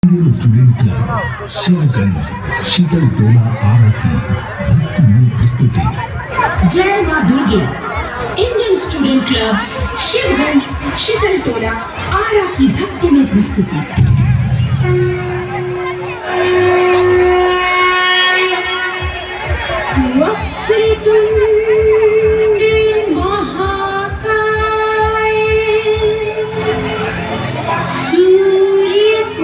Indian student club Shivganj शीतल टोला आरा की भक्तिमय प्रस्तुति। जय मां दुर्गे। इंडियन स्टूडेंट क्लब शिवगंज शीतल टोला आरा की भक्तिमय प्रस्तुति। वक्रतुंड महाकाय सूर्यकोटि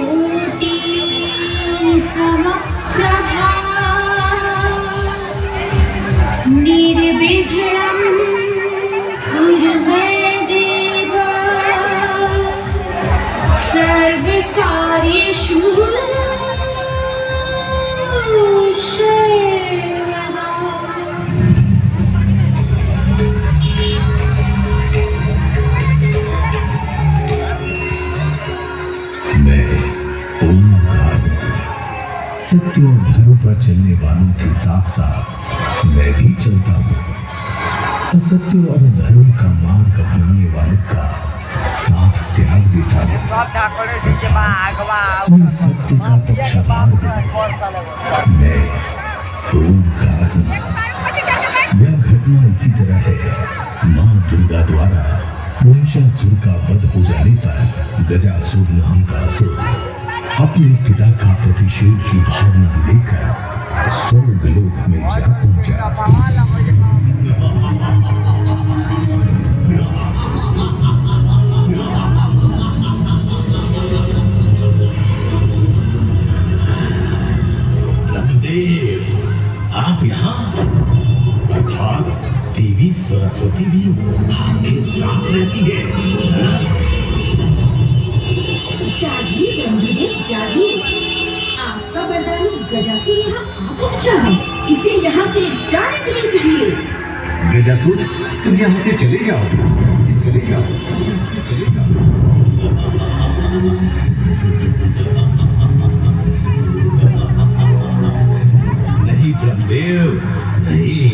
समप्रभा निर्विघ्नं कुरु मे देव सर्वकार्येषु सर्वदा। मैं ओंकार हूं। सत्य और धर्म पर चलने वालों के साथ साथ मैं भी चलता हूँ। असत्य और धर्म का मार्ग अपनाने वालों का साथ त्याग देता हूँ। मैं सत्य का पक्षधर हूँ। मैं ओंकार हूँ। यह घटना इसी तरह है। माँ दुर्गा द्वारा महिषासुर का वध हो जाने पर गजासुर नाम का असुर अपने पिता का प्रतिषेध की भावना लेकर स्वर्गलोक में जा पहुंचा। ब्रह्मदेव, आप यहाँ? अर्थात देवी सरस्वती भी आपके साथ रहती है। जागिए ब्रह्मदेव जागिए। आपका वरदानी गजासुर यहाँ आ पहुंचा है। इसे यहाँ से जाने के लिए कहिए। गजासुर, तुम यहाँ से चले जाओ। यहाँ से चले जाओ। यहाँ से चले जाओ। नहीं ब्रह्मदेव, नहीं।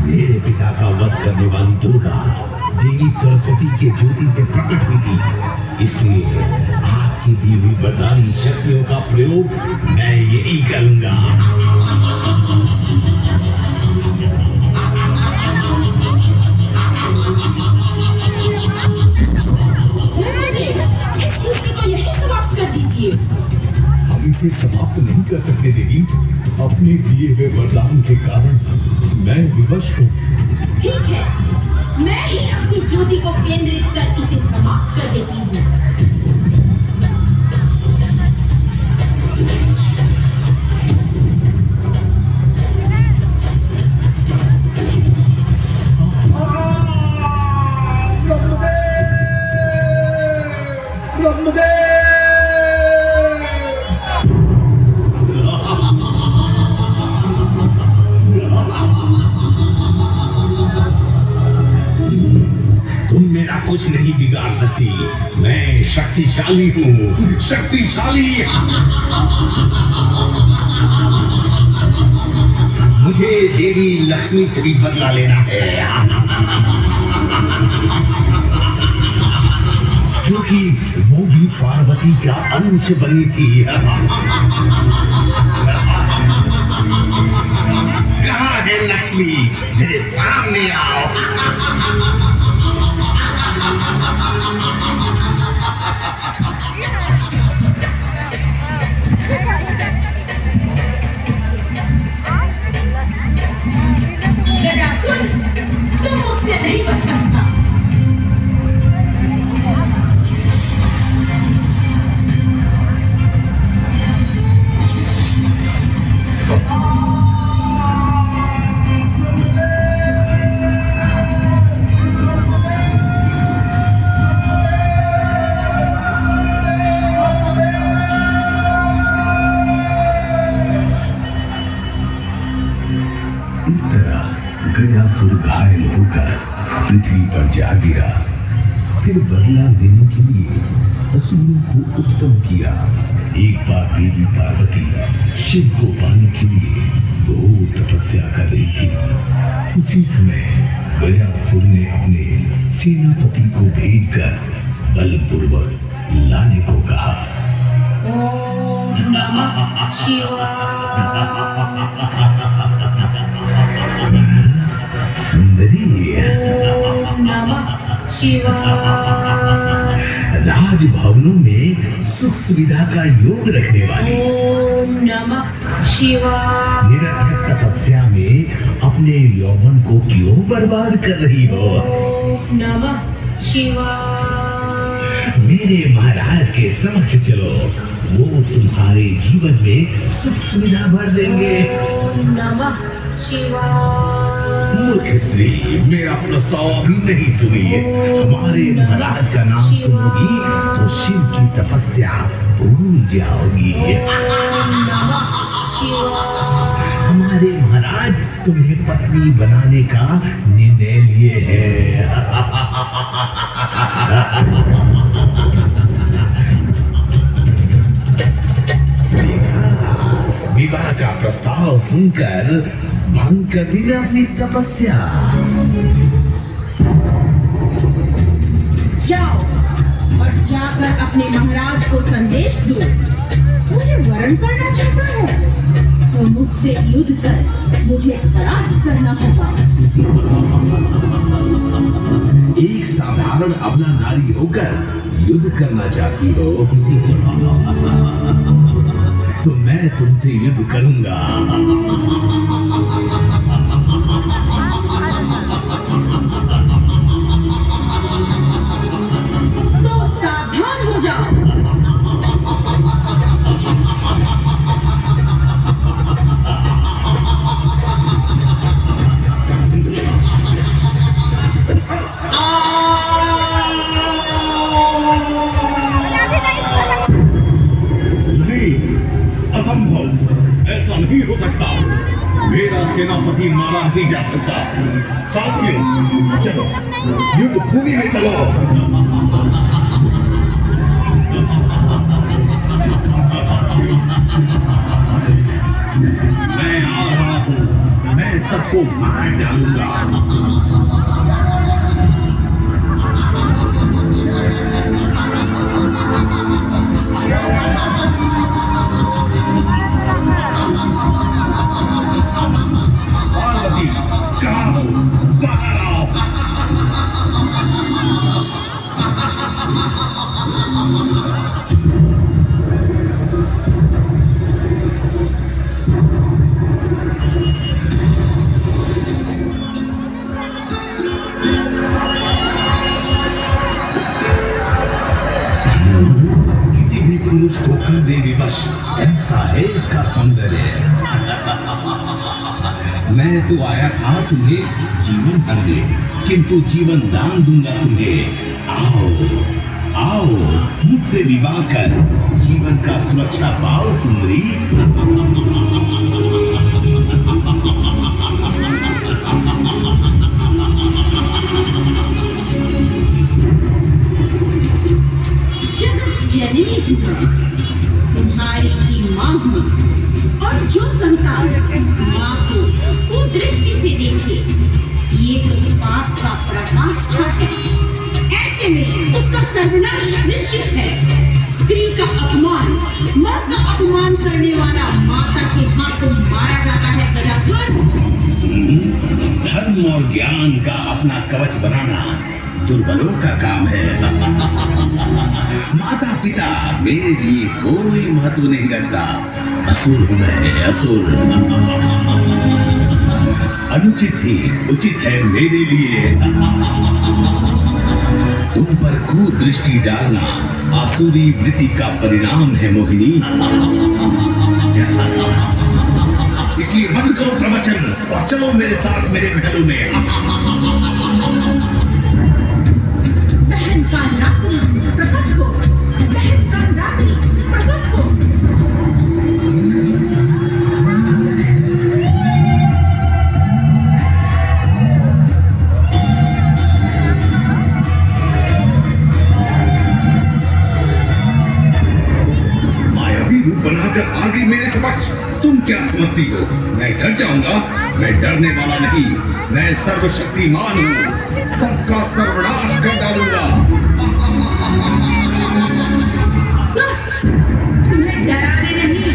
मेरे पिता का वध करने वाली दुर्गा देवी सरस्वती के ज्योति से प्रकट हुई थी। इसलिए आपकी दी हुई वरदानी शक्तियों का प्रयोग मैं यही करूंगा। इस दुष्ट को यही समाप्त कर दीजिए। हम इसे समाप्त नहीं कर सकते देवी। अपने दिए हुए वरदान के कारण मैं विवश हूँ। ठीक है, मैं ही अपनी ज्योति को केंद्रित कर इसे समाप्त कर देती हूँ। तुम मेरा कुछ नहीं बिगाड़ सकती। मैं शक्तिशाली हूँ, शक्तिशाली। मुझे देवी लक्ष्मी से भी बदला लेना है, क्योंकि वो भी पार्वती का अंश बनी थी। कहाँ है लक्ष्मी? मेरे सामने आओ। गजासुर, तुम मुझसे नहीं बच सकता। इस तरह गजासुर घायल होकर पृथ्वी पर जा गिरा। फिर बदला लेने के लिए असुरों को उत्पन्न किया। एक बार देवी पार्वती शिव को पाने के लिए घोर तपस्या कर रही थी। उसी समय गजासुर ने अपने सेनापति को भेजकर बलपूर्वक लाने को कहा। नमः शिवाय। सुंदरी, ओम नमः शिवाय। राजभवनों में सुख सुविधा का योग रखने वाली, ओम नमः शिवाय। निरर्थक तपस्या में अपने यौवन को क्यों बर्बाद कर रही हो? ओम नमः शिवाय। मेरे महाराज के समक्ष चलो, वो तुम्हारे जीवन में सुख सुविधा भर देंगे। ओम नमः शिवाय। मूर्ख स्त्री, मेरा प्रस्ताव अभी नहीं सुनी। हमारे महाराज का नाम सुनोगी तो शिव की तपस्या भूल जाओगी। ओम नमः शिवाय। हमारे महाराज तुम्हें पत्नी बनाने का निर्णय लिए हैं। देखा, विवाह का प्रस्ताव सुनकर भंग कर दी ना अपनी तपस्या। जाओ और जाकर अपने महाराज को संदेश दो। मुझे वरण करना चाहता है तो मुझसे युद्ध कर मुझे परास्त करना होगा। एक साधारण अबला नारी होकर युद्ध करना चाहती हो तो मैं तुमसे युद्ध करूंगा। तो सावधान हो जाओ। ऐसा नहीं हो सकता। मेरा सेनापति मारा नहीं जा सकता। साथियों, चलो युद्ध भूमि में चलो। मैं आ रहा हूं, मैं सबको मार डालूंगा। पार्वती, कहाँ हो? बाहर आओ। किसी भी पुरुष को कर दे विवश, ऐसा है इसका सौंदर्य। मैं तो आया था तुम्हें जीवन भरने, किंतु जीवन दान दूंगा तुम्हें। आओ आओ, मुझसे विवाह कर जीवन का सुरक्षा पाओ सुंदरी। जगत जननी हूँ, तुम्हारी ही माँ हूँ, और जो संतान माँ को कुदृष्टि से देखे ये तो पाप का पराकाष्ठा है। ऐसे में उसका सर्वनाश निश्चित है। स्त्री का अपमान, माँ का अपमान करने वाला माता के हाथों मारा जाता है। गजासुर, धर्म और ज्ञान का अपना कवच बनाना दुर्बलों का काम है। माता पिता मेरे लिए कोई महत्व नहीं रखता। असुर हूं मैं, असुर। अनुचित ही उचित है मेरे लिए। तुम पर कुदृष्टि डालना आसुरी वृत्ति का परिणाम है मोहिनी। इसलिए बंद करो प्रवचन और चलो मेरे साथ मेरे महलों में। बहन का रात्रि प्रकट हो, बहन का रात्रि प्रकट हो। मायावी रूप बनाकर आ गई मेरे समक्ष। तुम क्या समझती हो मैं डर जाऊंगा? मैं डरने वाला नहीं, मैं सर्वशक्तिमान हूँ, सबका सर्वनाश कर डालूंगा। दुष्ट, तुम्हें डराने नहीं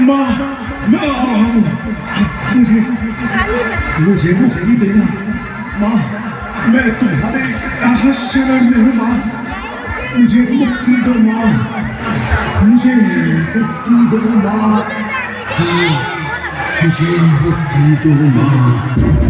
माँ, मैं आ रहा हूँ। मुझे मुक्ति देना माँ, मैं तुम्हारे शरण में हूँ माँ। मुझे मुक्ति दो माँ, मुझे मुक्ति दो माँ, मुझे मुक्ति दो माँ।